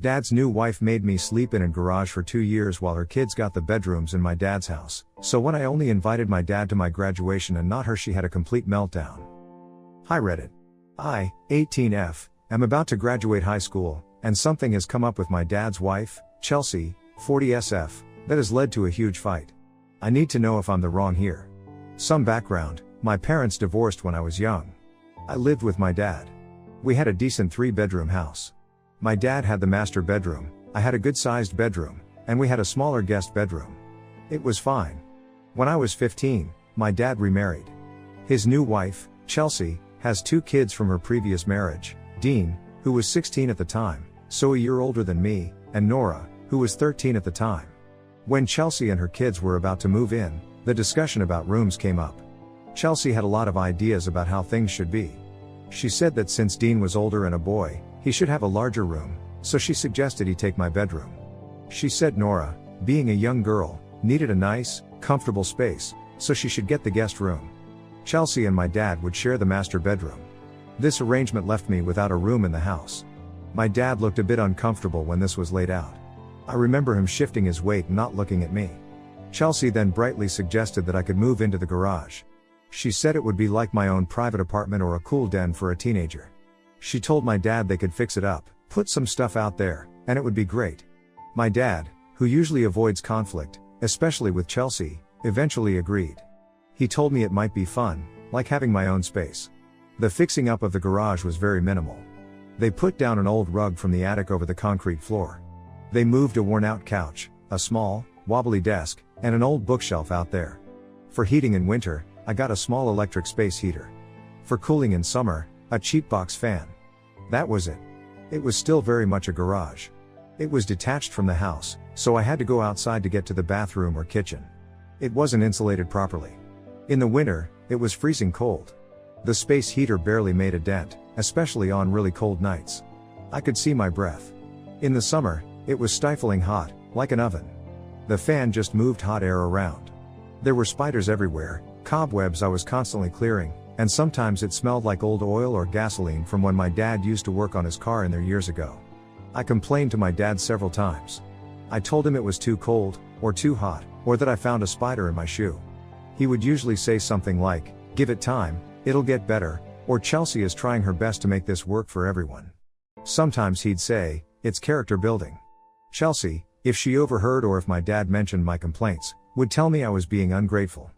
Dad's new wife made me sleep in a garage for 2 years while her kids got the bedrooms in my dad's house, so when I only invited my dad to my graduation and not her, she had a complete meltdown. Hi Reddit. I, 18F, am about to graduate high school, and something has come up with my dad's wife, Chelsea, 40SF, that has led to a huge fight. I need to know if I'm the wrong here. Some background: my parents divorced when I was young. I lived with my dad. We had a decent 3-bedroom house. My dad had the master bedroom, I had a good-sized bedroom, and we had a smaller guest bedroom. It was fine. When I was 15, my dad remarried. His new wife, Chelsea, has 2 kids from her previous marriage, Dean, who was 16 at the time, so a year older than me, and Nora, who was 13 at the time. When Chelsea and her kids were about to move in, the discussion about rooms came up. Chelsea had a lot of ideas about how things should be. She said that since Dean was older and a boy, he should have a larger room, so she suggested he take my bedroom. She said Nora, being a young girl, needed a nice, comfortable space, so she should get the guest room. Chelsea and my dad would share the master bedroom. This arrangement left me without a room in the house. My dad looked a bit uncomfortable when this was laid out. I remember him shifting his weight and not looking at me. Chelsea then brightly suggested that I could move into the garage. She said it would be like my own private apartment or a cool den for a teenager. She told my dad they could fix it up, put some stuff out there, and it would be great. My dad, who usually avoids conflict, especially with Chelsea, eventually agreed. He told me it might be fun, like having my own space. The fixing up of the garage was very minimal. They put down an old rug from the attic over the concrete floor. They moved a worn-out couch, a small, wobbly desk, and an old bookshelf out there. For heating in winter, I got a small electric space heater. For cooling in summer, a cheap box fan. That was it. It was still very much a garage. It was detached from the house, so I had to go outside to get to the bathroom or kitchen. It wasn't insulated properly. In the winter, it was freezing cold. The space heater barely made a dent, especially on really cold nights. I could see my breath. In the summer, it was stifling hot, like an oven. The fan just moved hot air around. There were spiders everywhere, cobwebs I was constantly clearing, and sometimes it smelled like old oil or gasoline from when my dad used to work on his car in there years ago. I complained to my dad several times. I told him it was too cold, or too hot, or that I found a spider in my shoe. He would usually say something like, "Give it time, it'll get better," or "Chelsea is trying her best to make this work for everyone." Sometimes he'd say, "It's character building." Chelsea, if she overheard or if my dad mentioned my complaints, would tell me I was being ungrateful.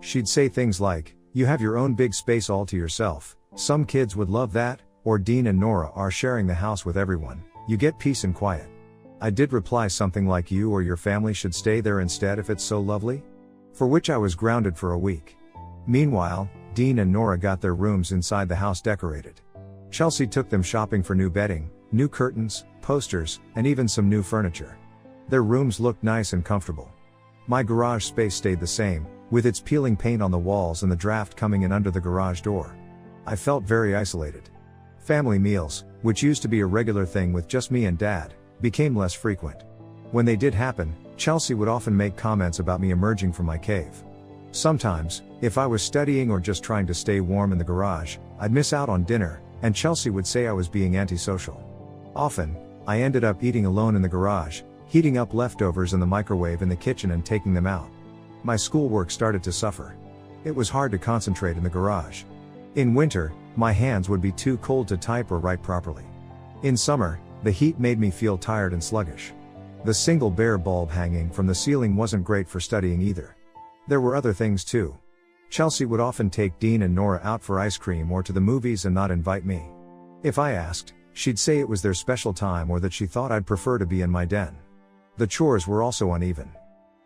She'd say things like, "You have your own big space all to yourself, some kids would love that," or "Dean and Nora are sharing the house with everyone, you get peace and quiet." I did reply something like, "You or your family should stay there instead if it's so lovely," for which I was grounded for a week. Meanwhile, Dean and Nora got their rooms inside the house decorated. Chelsea took them shopping for new bedding, new curtains, posters, and even some new furniture. Their rooms looked nice and comfortable. My garage space stayed the same, with its peeling paint on the walls and the draft coming in under the garage door. I felt very isolated. Family meals, which used to be a regular thing with just me and Dad, became less frequent. When they did happen, Chelsea would often make comments about me emerging from my cave. Sometimes, if I was studying or just trying to stay warm in the garage, I'd miss out on dinner, and Chelsea would say I was being antisocial. Often, I ended up eating alone in the garage, heating up leftovers in the microwave in the kitchen and taking them out. My schoolwork started to suffer. It was hard to concentrate in the garage. In winter, my hands would be too cold to type or write properly. In summer, the heat made me feel tired and sluggish. The single bare bulb hanging from the ceiling wasn't great for studying either. There were other things too. Chelsea would often take Dean and Nora out for ice cream or to the movies and not invite me. If I asked, she'd say it was their special time or that she thought I'd prefer to be in my den. The chores were also uneven.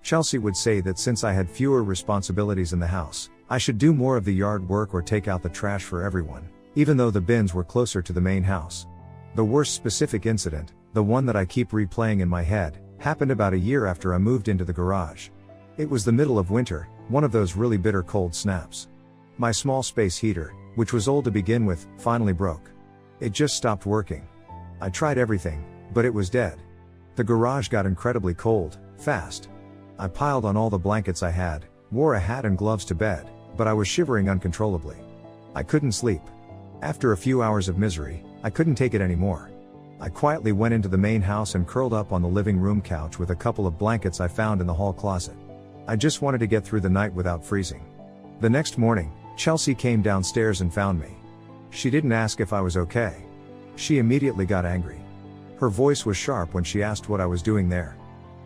Chelsea would say that since I had fewer responsibilities in the house, I should do more of the yard work or take out the trash for everyone, even though the bins were closer to the main house. The worst specific incident, the one that I keep replaying in my head, happened about a year after I moved into the garage. It was the middle of winter, one of those really bitter cold snaps. My small space heater, which was old to begin with, finally broke. It just stopped working. I tried everything, but it was dead. The garage got incredibly cold, fast. I piled on all the blankets I had, wore a hat and gloves to bed, but I was shivering uncontrollably. I couldn't sleep. After a few hours of misery, I couldn't take it anymore. I quietly went into the main house and curled up on the living room couch with a couple of blankets I found in the hall closet. I just wanted to get through the night without freezing. The next morning, Chelsea came downstairs and found me. She didn't ask if I was okay. She immediately got angry. Her voice was sharp when she asked what I was doing there.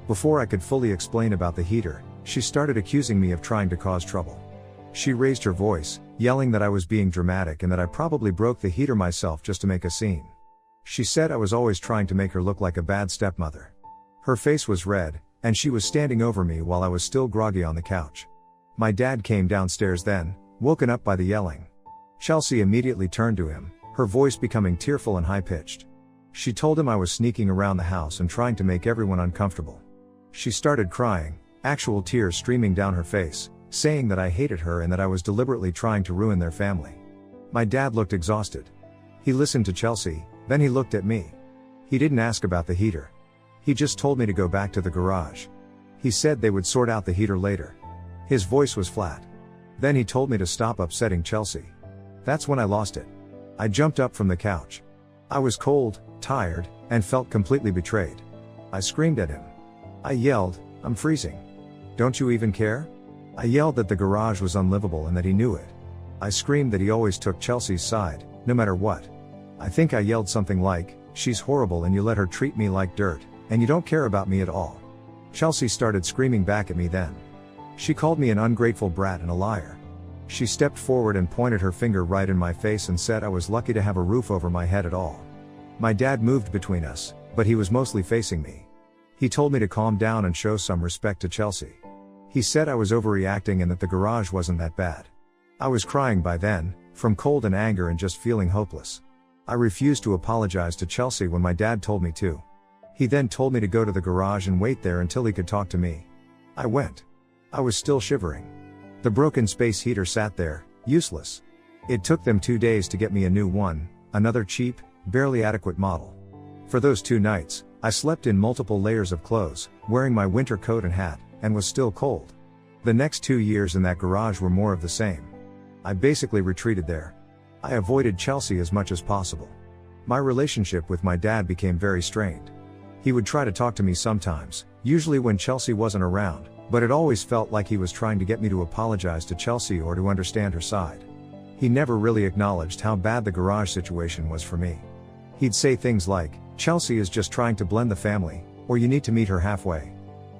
Before I could fully explain about the heater, she started accusing me of trying to cause trouble. She raised her voice, yelling that I was being dramatic and that I probably broke the heater myself just to make a scene. She said I was always trying to make her look like a bad stepmother. Her face was red, and she was standing over me while I was still groggy on the couch. My dad came downstairs then, woken up by the yelling. Chelsea immediately turned to him, her voice becoming tearful and high-pitched. She told him I was sneaking around the house and trying to make everyone uncomfortable. She started crying, actual tears streaming down her face, saying that I hated her and that I was deliberately trying to ruin their family. My dad looked exhausted. He listened to Chelsea, then he looked at me. He didn't ask about the heater. He just told me to go back to the garage. He said they would sort out the heater later. His voice was flat. Then he told me to stop upsetting Chelsea. That's when I lost it. I jumped up from the couch. I was cold, tired, and felt completely betrayed. I screamed at him. I yelled, "I'm freezing. Don't you even care?" I yelled that the garage was unlivable and that he knew it. I screamed that he always took Chelsea's side, no matter what. I think I yelled something like, "She's horrible and you let her treat me like dirt, and you don't care about me at all." Chelsea started screaming back at me then. She called me an ungrateful brat and a liar. She stepped forward and pointed her finger right in my face and said I was lucky to have a roof over my head at all. My dad moved between us, but he was mostly facing me. He told me to calm down and show some respect to Chelsea. He said I was overreacting and that the garage wasn't that bad. I was crying by then, from cold and anger and just feeling hopeless. I refused to apologize to Chelsea when my dad told me to. He then told me to go to the garage and wait there until he could talk to me. I went. I was still shivering. The broken space heater sat there, useless. It took them 2 days to get me a new one, another cheap, barely adequate model. For those 2 nights, I slept in multiple layers of clothes, wearing my winter coat and hat, and was still cold. The next 2 years in that garage were more of the same. I basically retreated there. I avoided Chelsea as much as possible. My relationship with my dad became very strained. He would try to talk to me sometimes, usually when Chelsea wasn't around, but it always felt like he was trying to get me to apologize to Chelsea or to understand her side. He never really acknowledged how bad the garage situation was for me. He'd say things like, "Chelsea is just trying to blend the family, or you need to meet her halfway."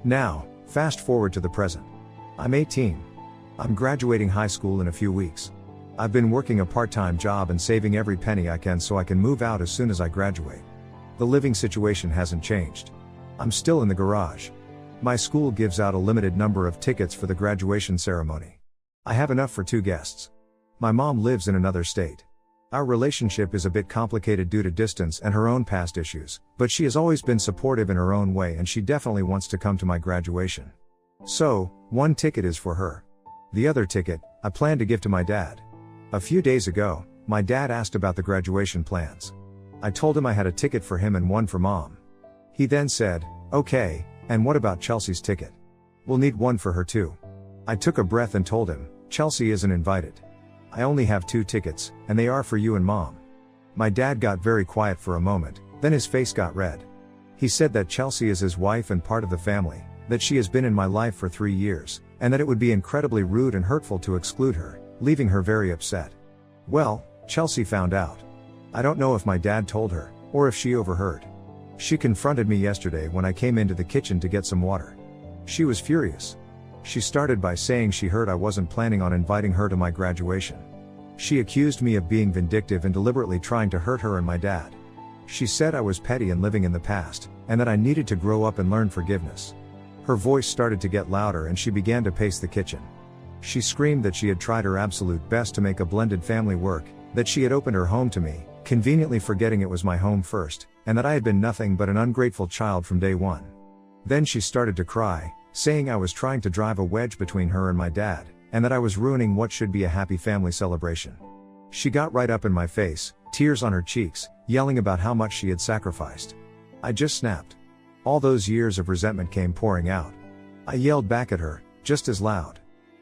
Now, fast forward to the present. I'm 18. I'm graduating high school in a few weeks. I've been working a part-time job and saving every penny I can so I can move out as soon as I graduate. The living situation hasn't changed. I'm still in the garage. My school gives out a limited number of tickets for the graduation ceremony. I have enough for 2 guests. My mom lives in another state. Our relationship is a bit complicated due to distance and her own past issues, but she has always been supportive in her own way and she definitely wants to come to my graduation. So, 1 ticket is for her. The other ticket, I plan to give to my dad. A few days ago, my dad asked about the graduation plans. I told him I had a ticket for him and 1 for mom. He then said, "Okay, and what about Chelsea's ticket? We'll need 1 for her too." I took a breath and told him, "Chelsea isn't invited. I only have 2 tickets, and they are for you and mom." My dad got very quiet for a moment, then his face got red. He said that Chelsea is his wife and part of the family, that she has been in my life for 3 years, and that it would be incredibly rude and hurtful to exclude her, leaving her very upset. Well, Chelsea found out. I don't know if my dad told her, or if she overheard. She confronted me yesterday when I came into the kitchen to get some water. She was furious. She started by saying she heard I wasn't planning on inviting her to my graduation. She accused me of being vindictive and deliberately trying to hurt her and my dad. She said I was petty and living in the past, and that I needed to grow up and learn forgiveness. Her voice started to get louder and she began to pace the kitchen. She screamed that she had tried her absolute best to make a blended family work, that she had opened her home to me, conveniently forgetting it was my home first, and that I had been nothing but an ungrateful child from day one. Then she started to cry, saying I was trying to drive a wedge between her and my dad, and that I was ruining what should be a happy family celebration. She got right up in my face, tears on her cheeks, yelling about how much she had sacrificed. I just snapped. All those years of resentment came pouring out. I yelled back at her, just as loud.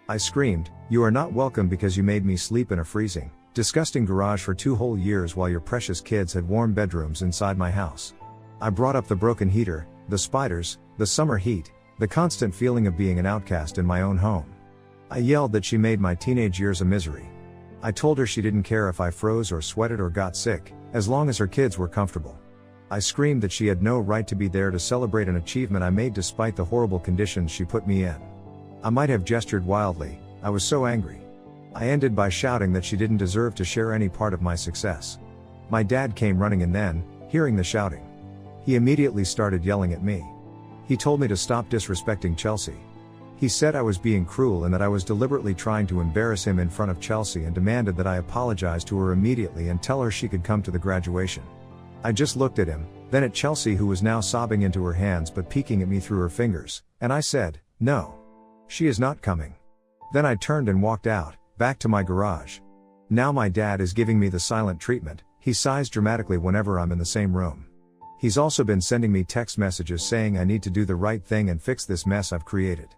I screamed, "You are not welcome because you made me sleep in a freezing, Disgusting garage for 2 whole years while your precious kids had warm bedrooms inside my house. I brought up the broken heater, the spiders, the summer heat, the constant feeling of being an outcast in my own home. I yelled that she made my teenage years a misery. I told her she didn't care if I froze or sweated or got sick, as long as her kids were comfortable. I screamed that she had no right to be there to celebrate an achievement I made despite the horrible conditions she put me in. I might have gestured wildly, I was so angry. I ended by shouting that she didn't deserve to share any part of my success. My dad came running in then, hearing the shouting. He immediately started yelling at me. He told me to stop disrespecting Chelsea. He said I was being cruel and that I was deliberately trying to embarrass him in front of Chelsea and demanded that I apologize to her immediately and tell her she could come to the graduation. I just looked at him, then at Chelsea who was now sobbing into her hands but peeking at me through her fingers, and I said, "No. She is not coming." Then I turned and walked out, back to my garage. Now my dad is giving me the silent treatment. He sighs dramatically whenever I'm in the same room. He's also been sending me text messages saying I need to do the right thing and fix this mess I've created.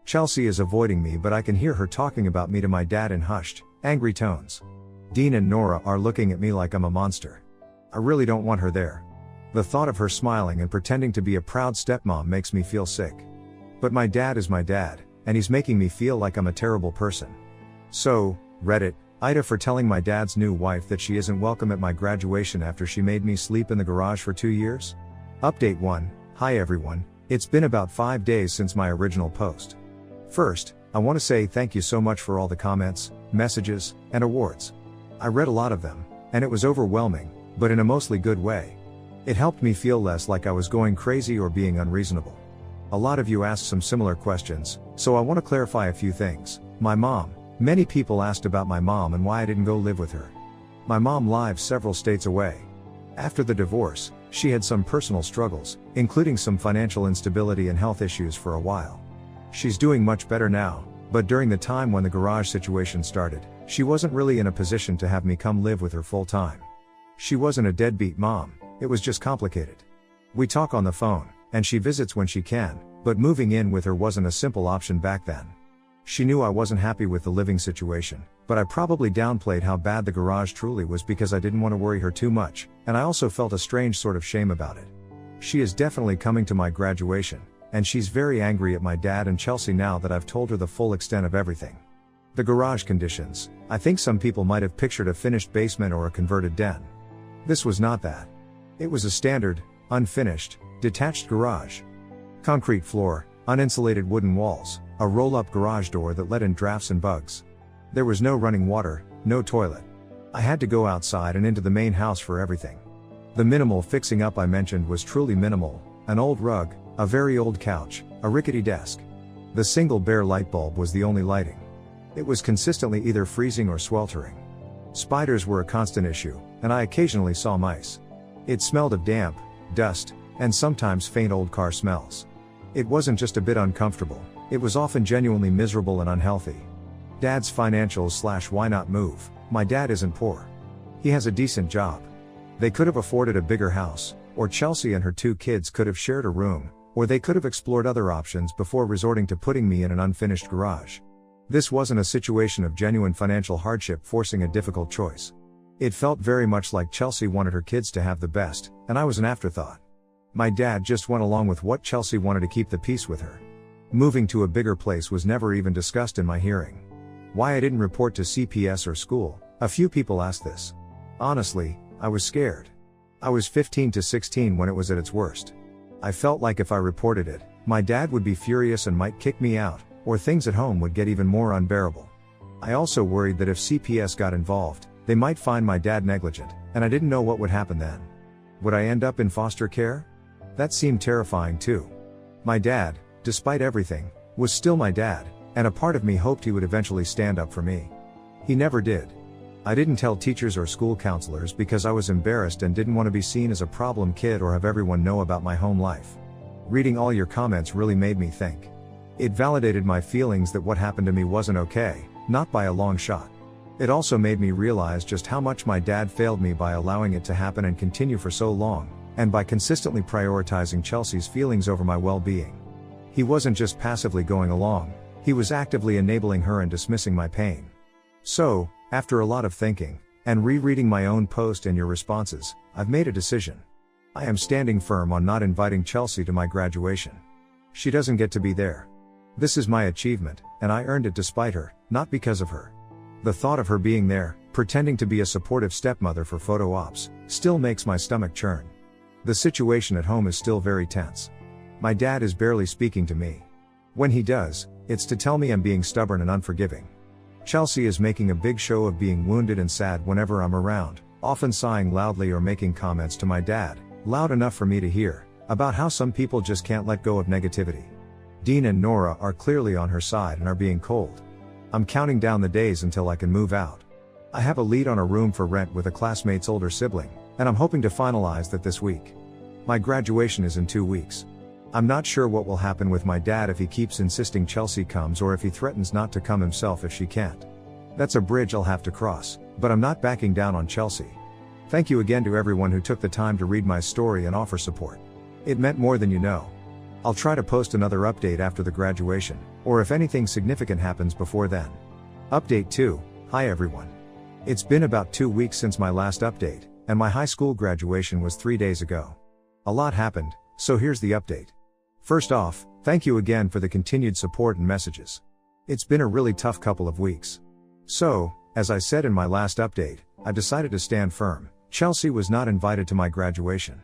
Chelsea is avoiding me, but I can hear her talking about me to my dad in hushed, angry tones. Dean and Nora are looking at me like I'm a monster. I really don't want her there. The thought of her smiling and pretending to be a proud stepmom makes me feel sick. But my dad is my dad, and he's making me feel like I'm a terrible person. So, Reddit, Ida for telling my dad's new wife that she isn't welcome at my graduation after she made me sleep in the garage for 2 years? Update 1, hi everyone, it's been about 5 days since my original post. First, I want to say thank you so much for all the comments, messages, and awards. I read a lot of them, and it was overwhelming, but in a mostly good way. It helped me feel less like I was going crazy or being unreasonable. A lot of you asked some similar questions, so I want to clarify a few things. My mom. Many people asked about my mom and why I didn't go live with her. My mom lives several states away. After the divorce, she had some personal struggles, including some financial instability and health issues for a while. She's doing much better now, but during the time when the garage situation started, she wasn't really in a position to have me come live with her full time. She wasn't a deadbeat mom, it was just complicated. We talk on the phone, and she visits when she can, but moving in with her wasn't a simple option back then. She knew I wasn't happy with the living situation, but I probably downplayed how bad the garage truly was because I didn't want to worry her too much, and I also felt a strange sort of shame about it. She is definitely coming to my graduation, and she's very angry at my dad and Chelsea now that I've told her the full extent of everything. The garage conditions, I think some people might have pictured a finished basement or a converted den. This was not that. It was a standard, unfinished, detached garage. Concrete floor, uninsulated wooden walls, a roll-up garage door that let in drafts and bugs. There was no running water, no toilet. I had to go outside and into the main house for everything. The minimal fixing up I mentioned was truly minimal: an old rug, a very old couch, a rickety desk. The single bare light bulb was the only lighting. It was consistently either freezing or sweltering. Spiders were a constant issue, and I occasionally saw mice. It smelled of damp, dust, and sometimes faint old car smells. It wasn't just a bit uncomfortable, it was often genuinely miserable and unhealthy. Dad's financials / why not move? My dad isn't poor. He has a decent job. They could have afforded a bigger house, or Chelsea and her 2 kids could have shared a room, or they could have explored other options before resorting to putting me in an unfinished garage. This wasn't a situation of genuine financial hardship forcing a difficult choice. It felt very much like Chelsea wanted her kids to have the best, and I was an afterthought. My dad just went along with what Chelsea wanted to keep the peace with her. Moving to a bigger place was never even discussed in my hearing. Why I didn't report to CPS or school, a few people asked this. Honestly, I was scared. I was 15 to 16 when it was at its worst. I felt like if I reported it, my dad would be furious and might kick me out, or things at home would get even more unbearable. I also worried that if CPS got involved, they might find my dad negligent, and I didn't know what would happen then. Would I end up in foster care? That seemed terrifying too. My dad, despite everything, was still my dad, and a part of me hoped he would eventually stand up for me. He never did. I didn't tell teachers or school counselors because I was embarrassed and didn't want to be seen as a problem kid or have everyone know about my home life. Reading all your comments really made me think. It validated my feelings that what happened to me wasn't okay, not by a long shot. It also made me realize just how much my dad failed me by allowing it to happen and continue for so long, and by consistently prioritizing Chelsea's feelings over my well-being. He wasn't just passively going along, he was actively enabling her and dismissing my pain. So, After a lot of thinking, and rereading my own post and your responses, I've made a decision. I am standing firm on not inviting Chelsea to my graduation. She doesn't get to be there. This is my achievement, and I earned it despite her, not because of her. The thought of her being there, pretending to be a supportive stepmother for photo ops, still makes my stomach churn. The situation at home is still very tense. My dad is barely speaking to me. When he does, it's to tell me I'm being stubborn and unforgiving. Chelsea is making a big show of being wounded and sad whenever I'm around, often sighing loudly or making comments to my dad, loud enough for me to hear, about how some people just can't let go of negativity. Dean and Nora are clearly on her side and are being cold. I'm counting down the days until I can move out. I have a lead on a room for rent with a classmate's older sibling, and I'm hoping to finalize that this week. My graduation is in 2 weeks. I'm not sure what will happen with my dad if he keeps insisting Chelsea comes or if he threatens not to come himself if she can't. That's a bridge I'll have to cross, but I'm not backing down on Chelsea. Thank you again to everyone who took the time to read my story and offer support. It meant more than you know. I'll try to post another update after the graduation, or if anything significant happens before then. Update 2, hi everyone. It's been about 2 weeks since my last update, and my high school graduation was 3 days ago. A lot happened, so here's the update. First off, thank you again for the continued support and messages. It's been a really tough couple of weeks. So, as I said in my last update, I decided to stand firm. Chelsea was not invited to my graduation.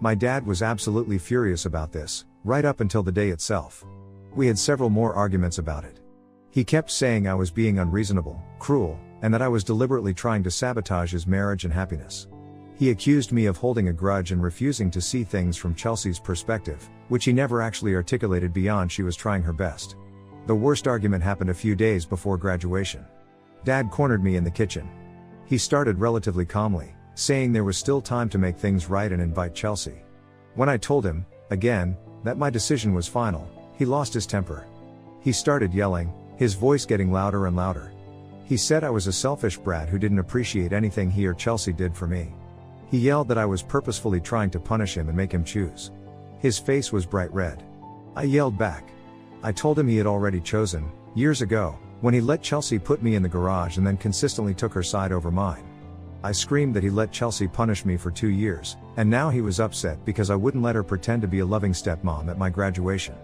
My dad was absolutely furious about this, right up until the day itself. We had several more arguments about it. He kept saying I was being unreasonable, cruel, and that I was deliberately trying to sabotage his marriage and happiness. He accused me of holding a grudge and refusing to see things from Chelsea's perspective, which he never actually articulated beyond she was trying her best. The worst argument happened a few days before graduation. Dad cornered me in the kitchen. He started relatively calmly, saying there was still time to make things right and invite Chelsea. When I told him, again, that my decision was final, he lost his temper. He started yelling, his voice getting louder and louder. He said I was a selfish brat who didn't appreciate anything he or Chelsea did for me. He yelled that I was purposefully trying to punish him and make him choose. His face was bright red. I yelled back. I told him he had already chosen, years ago, when he let Chelsea put me in the garage and then consistently took her side over mine. I screamed that he let Chelsea punish me for 2 years, and now he was upset because I wouldn't let her pretend to be a loving stepmom at my graduation.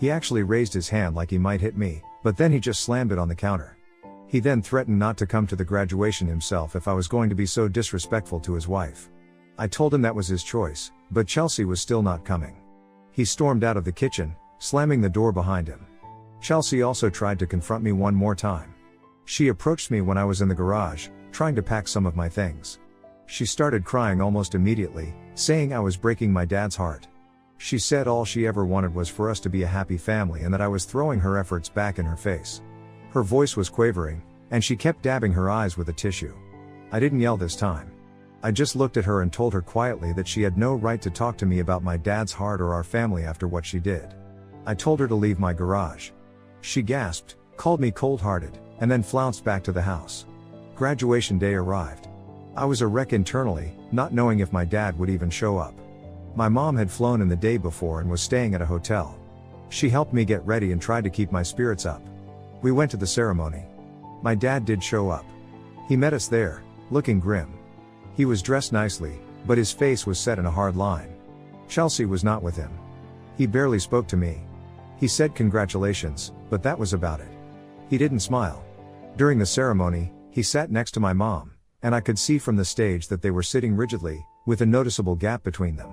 He actually raised his hand like he might hit me, but then he just slammed it on the counter. He then threatened not to come to the graduation himself if I was going to be so disrespectful to his wife. I told him that was his choice, but Chelsea was still not coming. He stormed out of the kitchen, slamming the door behind him. Chelsea also tried to confront me one more time. She approached me when I was in the garage, trying to pack some of my things. She started crying almost immediately, saying I was breaking my dad's heart. She said all she ever wanted was for us to be a happy family and that I was throwing her efforts back in her face. Her voice was quavering, and she kept dabbing her eyes with a tissue. I didn't yell this time. I just looked at her and told her quietly that she had no right to talk to me about my dad's heart or our family after what she did. I told her to leave my garage. She gasped, called me cold-hearted, and then flounced back to the house. Graduation day arrived. I was a wreck internally, not knowing if my dad would even show up. My mom had flown in the day before and was staying at a hotel. She helped me get ready and tried to keep my spirits up. We went to the ceremony. My dad did show up. He met us there, looking grim. He was dressed nicely, but his face was set in a hard line. Chelsea was not with him. He barely spoke to me. He said congratulations, but that was about it. He didn't smile. During the ceremony, he sat next to my mom, and I could see from the stage that they were sitting rigidly, with a noticeable gap between them.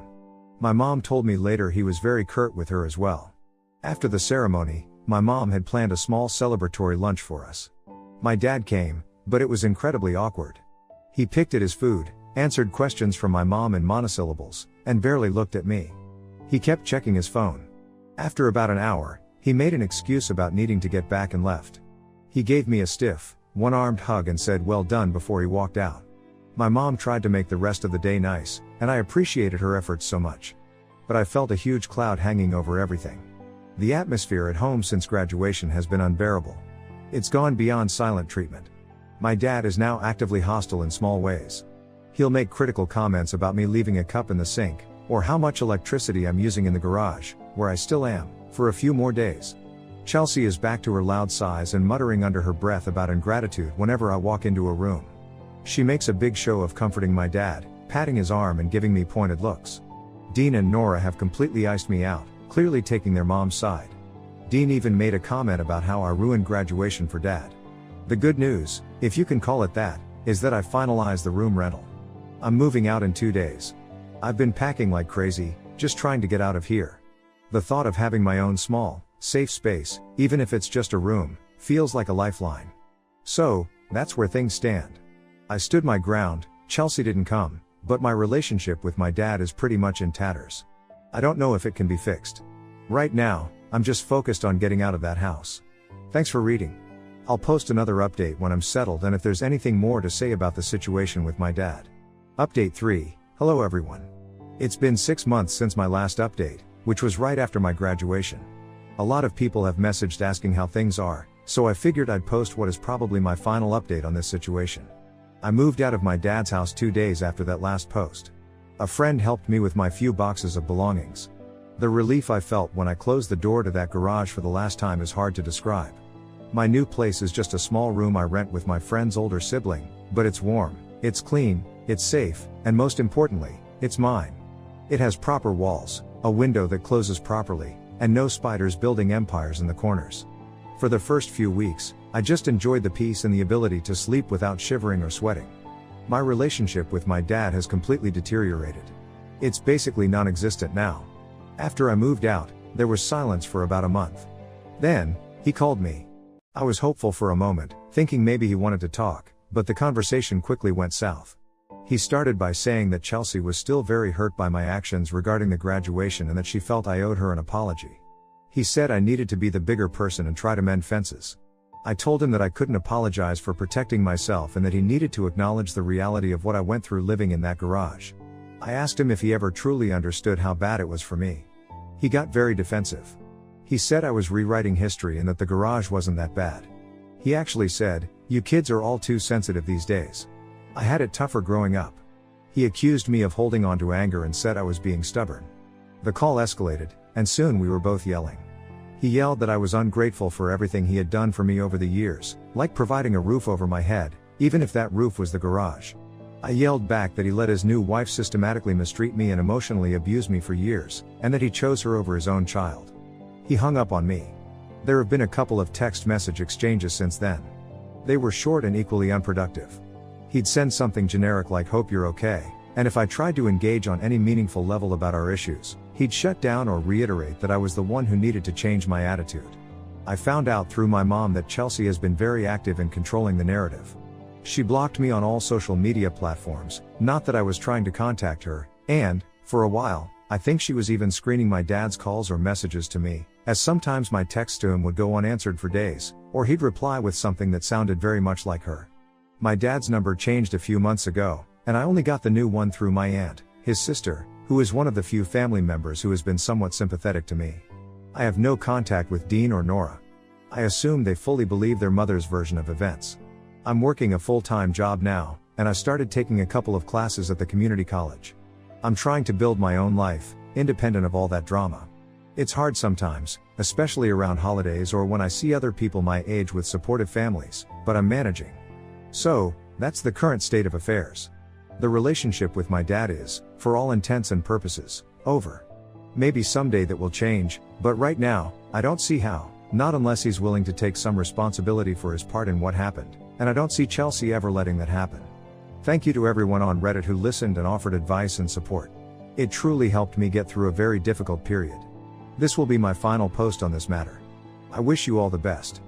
My mom told me later he was very curt with her as well. After the ceremony, my mom had planned a small celebratory lunch for us. My dad came, but it was incredibly awkward. He picked at his food, answered questions from my mom in monosyllables, and barely looked at me. He kept checking his phone. After about an hour, he made an excuse about needing to get back and left. He gave me a stiff, one-armed hug and said well done before he walked out. My mom tried to make the rest of the day nice, and I appreciated her efforts so much. But I felt a huge cloud hanging over everything. The atmosphere at home since graduation has been unbearable. It's gone beyond silent treatment. My dad is now actively hostile in small ways. He'll make critical comments about me leaving a cup in the sink, or how much electricity I'm using in the garage, where I still am, for a few more days. Chelsea is back to her loud sighs and muttering under her breath about ingratitude whenever I walk into a room. She makes a big show of comforting my dad, patting his arm and giving me pointed looks. Dean and Nora have completely iced me out, clearly taking their mom's side. Dean even made a comment about how I ruined graduation for dad. The good news, if you can call it that, is that I finalized the room rental. I'm moving out in 2 days. I've been packing like crazy, just trying to get out of here. The thought of having my own small, safe space, even if it's just a room, feels like a lifeline. So, that's where things stand. I stood my ground, Chelsea didn't come, but my relationship with my dad is pretty much in tatters. I don't know if it can be fixed. Right now, I'm just focused on getting out of that house. Thanks for reading. I'll post another update when I'm settled and if there's anything more to say about the situation with my dad. Update 3. Hello everyone. It's been 6 months since my last update, which was right after my graduation. A lot of people have messaged asking how things are, so I figured I'd post what is probably my final update on this situation. I moved out of my dad's house 2 days after that last post. A friend helped me with my few boxes of belongings. The relief I felt when I closed the door to that garage for the last time is hard to describe. My new place is just a small room I rent with my friend's older sibling, but it's warm, it's clean, it's safe, and most importantly, it's mine. It has proper walls, a window that closes properly, and no spiders building empires in the corners. For the first few weeks, I just enjoyed the peace and the ability to sleep without shivering or sweating. My relationship with my dad has completely deteriorated. It's basically non-existent now. After I moved out, there was silence for about a month. Then, he called me. I was hopeful for a moment, thinking maybe he wanted to talk, but the conversation quickly went south. He started by saying that Chelsea was still very hurt by my actions regarding the graduation and that she felt I owed her an apology. He said I needed to be the bigger person and try to mend fences. I told him that I couldn't apologize for protecting myself and that he needed to acknowledge the reality of what I went through living in that garage. I asked him if he ever truly understood how bad it was for me. He got very defensive. He said I was rewriting history and that the garage wasn't that bad. He actually said, "You kids are all too sensitive these days. I had it tougher growing up." He accused me of holding on to anger and said I was being stubborn. The call escalated, and soon we were both yelling. He yelled that I was ungrateful for everything he had done for me over the years, like providing a roof over my head, even if that roof was the garage. I yelled back that he let his new wife systematically mistreat me and emotionally abuse me for years, and that he chose her over his own child. He hung up on me. There have been a couple of text message exchanges since then. They were short and equally unproductive. He'd send something generic like "hope you're okay," and if I tried to engage on any meaningful level about our issues, he'd shut down or reiterate that I was the one who needed to change my attitude. I found out through my mom that Chelsea has been very active in controlling the narrative. She blocked me on all social media platforms, not that I was trying to contact her, and, for a while, I think she was even screening my dad's calls or messages to me, as sometimes my texts to him would go unanswered for days, or he'd reply with something that sounded very much like her. My dad's number changed a few months ago, and I only got the new one through my aunt, his sister, who is one of the few family members who has been somewhat sympathetic to me. I have no contact with Dean or Nora. I assume they fully believe their mother's version of events. I'm working a full-time job now, and I started taking a couple of classes at the community college. I'm trying to build my own life, independent of all that drama. It's hard sometimes, especially around holidays or when I see other people my age with supportive families, but I'm managing. So, that's the current state of affairs. The relationship with my dad is, for all intents and purposes, over. Maybe someday that will change, but right now, I don't see how, not unless he's willing to take some responsibility for his part in what happened, and I don't see Chelsea ever letting that happen. Thank you to everyone on Reddit who listened and offered advice and support. It truly helped me get through a very difficult period. This will be my final post on this matter. I wish you all the best.